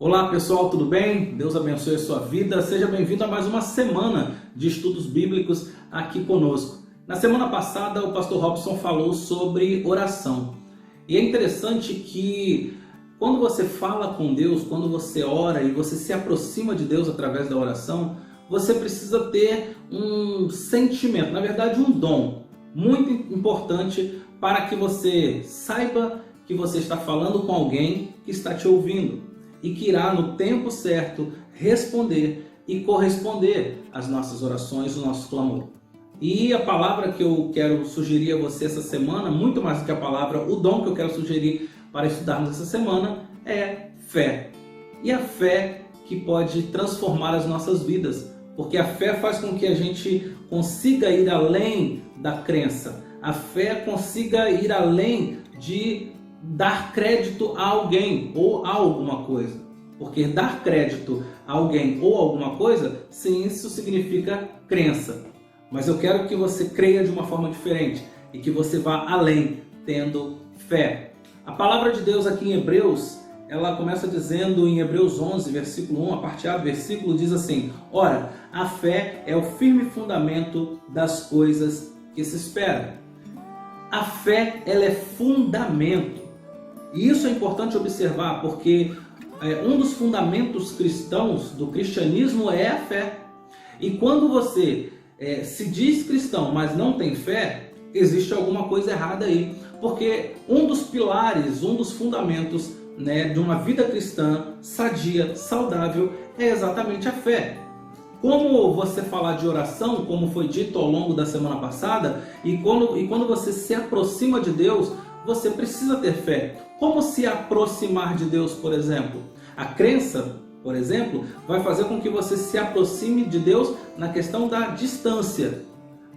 Olá pessoal, tudo bem? Deus abençoe a sua vida. Seja bem-vindo a mais uma semana de estudos bíblicos aqui conosco. Na semana passada o pastor Robson falou sobre oração. E é interessante que quando você fala com Deus, quando você ora e você se aproxima de Deus através da oração, você precisa ter um sentimento, na verdade um dom muito importante para que você saiba que você está falando com alguém que está te ouvindo e que irá no tempo certo responder e corresponder às nossas orações, ao nosso clamor. E a palavra que eu quero sugerir a você essa semana, muito mais do que a palavra, o dom que eu quero sugerir para estudarmos essa semana é fé. E a fé que pode transformar as nossas vidas, porque a fé faz com que a gente consiga ir além da crença. A fé consiga ir além de dar crédito a alguém ou a alguma coisa. Porque dar crédito a alguém ou a alguma coisa, sim, isso significa crença. Mas eu quero que você creia de uma forma diferente e que você vá além, tendo fé. A palavra de Deus aqui em Hebreus, ela começa dizendo em Hebreus 11, versículo 1, a parte A do versículo diz assim: Ora, a fé é o firme fundamento das coisas que se esperam. A fé, ela é fundamento. E isso é importante observar, porque um dos fundamentos cristãos do cristianismo é a fé. E quando você se diz cristão, mas não tem fé, existe alguma coisa errada aí. Porque um dos pilares, um dos fundamentos, de uma vida cristã sadia, saudável, é exatamente a fé. Como você falar de oração, como foi dito ao longo da semana passada, e quando você se aproxima de Deus, você precisa ter fé. Como se aproximar de Deus, por exemplo? A crença, por exemplo, vai fazer com que você se aproxime de Deus na questão da distância.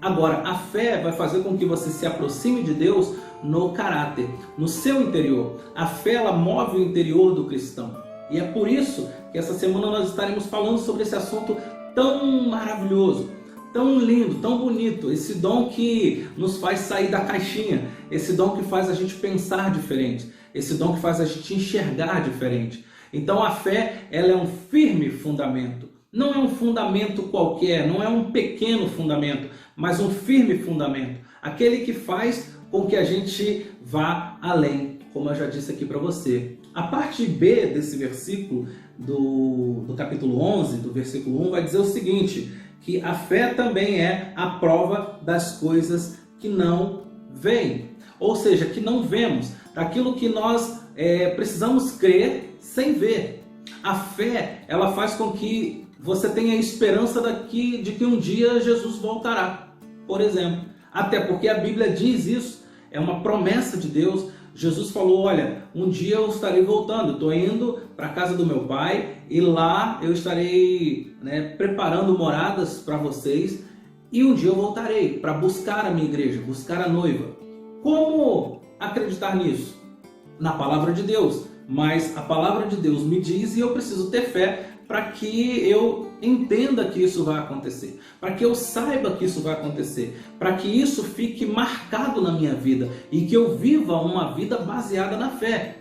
Agora, a fé vai fazer com que você se aproxime de Deus no caráter, no seu interior. A fé, ela move o interior do cristão. E é por isso que essa semana nós estaremos falando sobre esse assunto tão maravilhoso, tão lindo, tão bonito, esse dom que nos faz sair da caixinha, esse dom que faz a gente pensar diferente, esse dom que faz a gente enxergar diferente. Então a fé, ela é um firme fundamento, não é um fundamento qualquer, não é um pequeno fundamento, mas um firme fundamento, aquele que faz com que a gente vá além, como eu já disse aqui para você. A parte B desse versículo, do capítulo 11, do versículo 1, vai dizer o seguinte, que a fé também é a prova das coisas que não veem, ou seja, que não vemos, daquilo que nós precisamos crer sem ver. A fé, ela faz com que você tenha esperança de que um dia Jesus voltará, por exemplo. Até porque a Bíblia diz isso, é uma promessa de Deus. Jesus falou, olha, um dia eu estarei voltando, estou indo para a casa do meu pai e lá eu estarei preparando moradas para vocês e um dia eu voltarei para buscar a minha igreja, buscar a noiva. Como acreditar nisso? Na palavra de Deus. Mas a palavra de Deus me diz e eu preciso ter fé para que eu entenda que isso vai acontecer, para que eu saiba que isso vai acontecer, para que isso fique marcado na minha vida e que eu viva uma vida baseada na fé.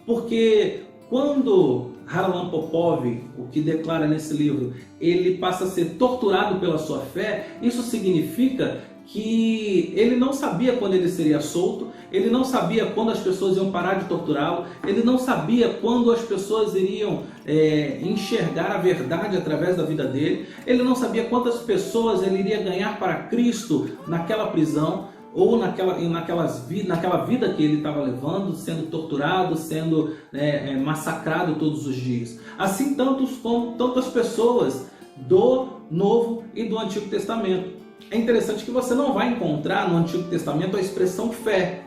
Porque quando Harlan Popov, o que declara nesse livro, ele passa a ser torturado pela sua fé, isso significa que ele não sabia quando ele seria solto, ele não sabia quando as pessoas iam parar de torturá-lo, ele não sabia quando as pessoas iriam enxergar a verdade através da vida dele, ele não sabia quantas pessoas ele iria ganhar para Cristo naquela prisão, ou naquela vida que ele estava levando, sendo torturado, sendo massacrado todos os dias. Assim tantas pessoas do Novo e do Antigo Testamento. É interessante que você não vai encontrar no Antigo Testamento a expressão fé,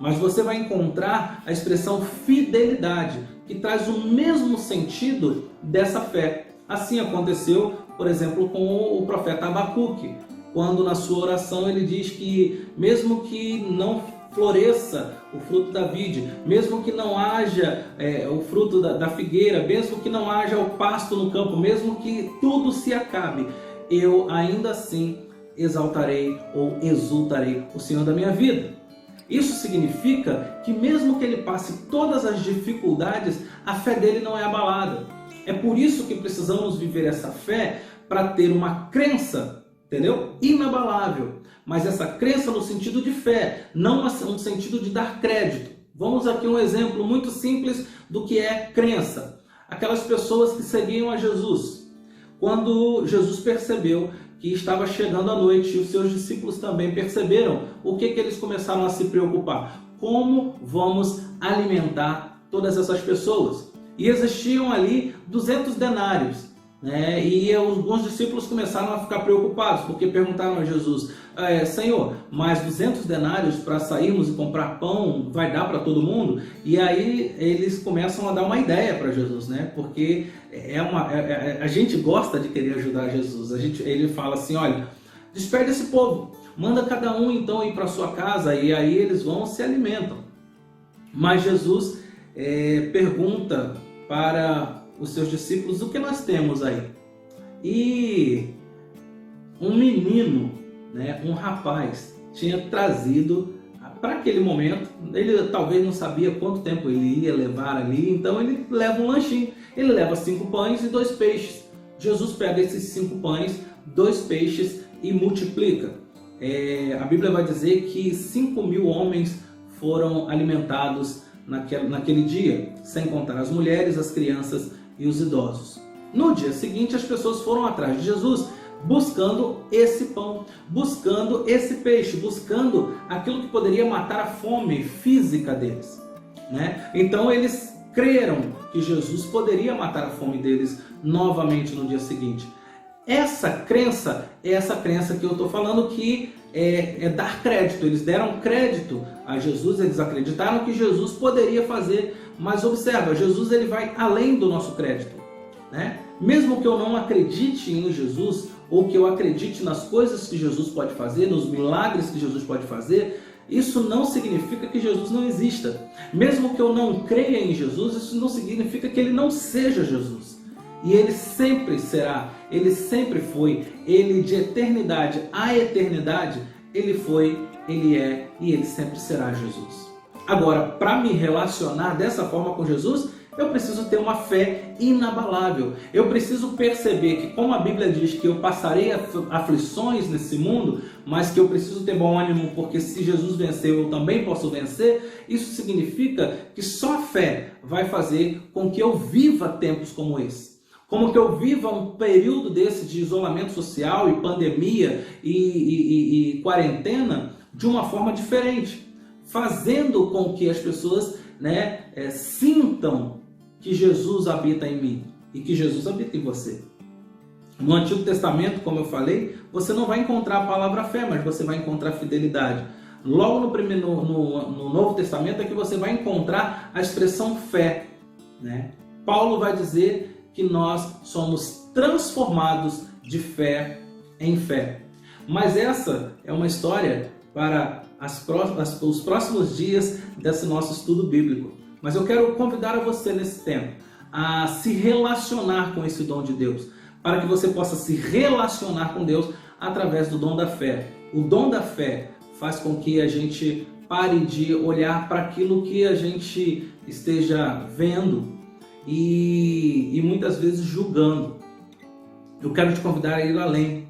mas você vai encontrar a expressão fidelidade, que traz o mesmo sentido dessa fé. Assim aconteceu, por exemplo, com o profeta Abacuque, quando na sua oração ele diz que mesmo que não floresça o fruto da vide, mesmo que não haja o fruto da figueira, mesmo que não haja o pasto no campo, mesmo que tudo se acabe, eu ainda assim exaltarei ou exultarei o Senhor da minha vida. Isso significa que mesmo que ele passe todas as dificuldades, a fé dele não é abalada. É por isso que precisamos viver essa fé para ter uma crença, entendeu? Inabalável. Mas essa crença no sentido de fé, não no sentido de dar crédito. Vamos aqui um exemplo muito simples do que é crença. Aquelas pessoas que seguiam a Jesus. Quando Jesus percebeu que estava chegando a noite e os seus discípulos também perceberam, o que eles começaram a se preocupar? Como vamos alimentar todas essas pessoas? E existiam ali 200 denários. Né? E alguns discípulos começaram a ficar preocupados, porque perguntaram a Jesus, Senhor, mais 200 denários para sairmos e comprar pão vai dar para todo mundo? E aí eles começam a dar uma ideia para Jesus, né? Porque a gente gosta de querer ajudar Jesus. Ele fala assim, olha, despede esse povo, manda cada um então ir para sua casa e aí eles vão se alimentam. Mas Jesus pergunta para os seus discípulos o que nós temos aí. E um menino, né, um rapaz, tinha trazido para aquele momento, ele talvez não sabia quanto tempo ele ia levar ali, então ele leva um lanchinho, ele leva 5 pães e 2 peixes. Jesus pega esses 5 pães, 2 peixes e multiplica. A Bíblia vai dizer que 5.000 homens foram alimentados naquele dia, sem contar as mulheres, as crianças e os idosos. No dia seguinte, as pessoas foram atrás de Jesus, buscando esse pão, buscando esse peixe, buscando aquilo que poderia matar a fome física deles, né? Então eles creram que Jesus poderia matar a fome deles novamente no dia seguinte. Essa crença é essa crença que eu estou falando que é dar crédito. Eles deram crédito a Jesus, eles acreditaram que Jesus poderia fazer, mas observa, Jesus ele vai além do nosso crédito, né? Mesmo que eu não acredite em Jesus, ou que eu acredite nas coisas que Jesus pode fazer, nos milagres que Jesus pode fazer, isso não significa que Jesus não exista. Mesmo que eu não creia em Jesus, isso não significa que ele não seja Jesus. E ele sempre será, ele sempre foi, ele de eternidade a eternidade, ele foi, ele é e ele sempre será Jesus. Agora, para me relacionar dessa forma com Jesus, eu preciso ter uma fé inabalável. Eu preciso perceber que, como a Bíblia diz que eu passarei aflições nesse mundo, mas que eu preciso ter bom ânimo, porque se Jesus venceu, eu também posso vencer. Isso significa que só a fé vai fazer com que eu viva tempos como esse. Como que eu viva um período desse de isolamento social e pandemia e quarentena de uma forma diferente, fazendo com que as pessoas, né, sintam que Jesus habita em mim e que Jesus habita em você. No Antigo Testamento, como eu falei, você não vai encontrar a palavra fé, mas você vai encontrar fidelidade. Logo no Novo Testamento é que você vai encontrar a expressão fé, né? Paulo vai dizer que nós somos transformados de fé em fé. Mas essa é uma história para os próximos dias desse nosso estudo bíblico. Mas eu quero convidar a você nesse tempo a se relacionar com esse dom de Deus, para que você possa se relacionar com Deus através do dom da fé. O dom da fé faz com que a gente pare de olhar para aquilo que a gente esteja vendo e muitas vezes julgando. Eu quero te convidar a ir além.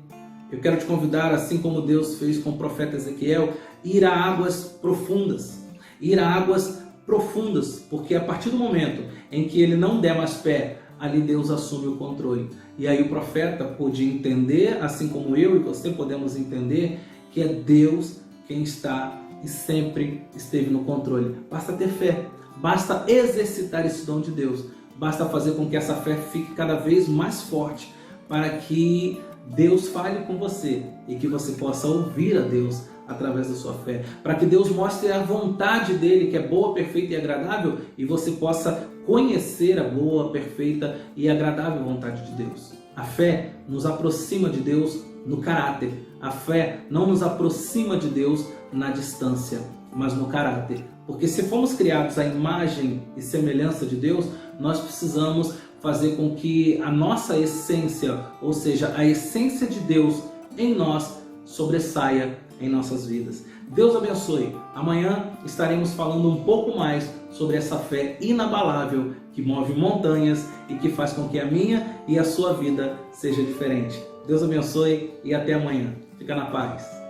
Eu quero te convidar, assim como Deus fez com o profeta Ezequiel, ir a águas profundas. Ir a águas profundas, porque a partir do momento em que ele não der mais pé, ali Deus assume o controle. E aí o profeta pôde entender, assim como eu e você podemos entender, que é Deus quem está e sempre esteve no controle. Basta ter fé, basta exercitar esse dom de Deus, basta fazer com que essa fé fique cada vez mais forte, para que Deus fale com você e que você possa ouvir a Deus através da sua fé, para que Deus mostre a vontade dele, que é boa, perfeita e agradável, e você possa conhecer a boa, perfeita e agradável vontade de Deus. A fé nos aproxima de Deus no caráter. A fé não nos aproxima de Deus na distância, mas no caráter. Porque se fomos criados à imagem e semelhança de Deus, nós precisamos fazer com que a nossa essência, ou seja, a essência de Deus em nós, sobressaia em nossas vidas. Deus abençoe. Amanhã estaremos falando um pouco mais sobre essa fé inabalável que move montanhas e que faz com que a minha e a sua vida seja diferente. Deus abençoe e até amanhã. Fica na paz.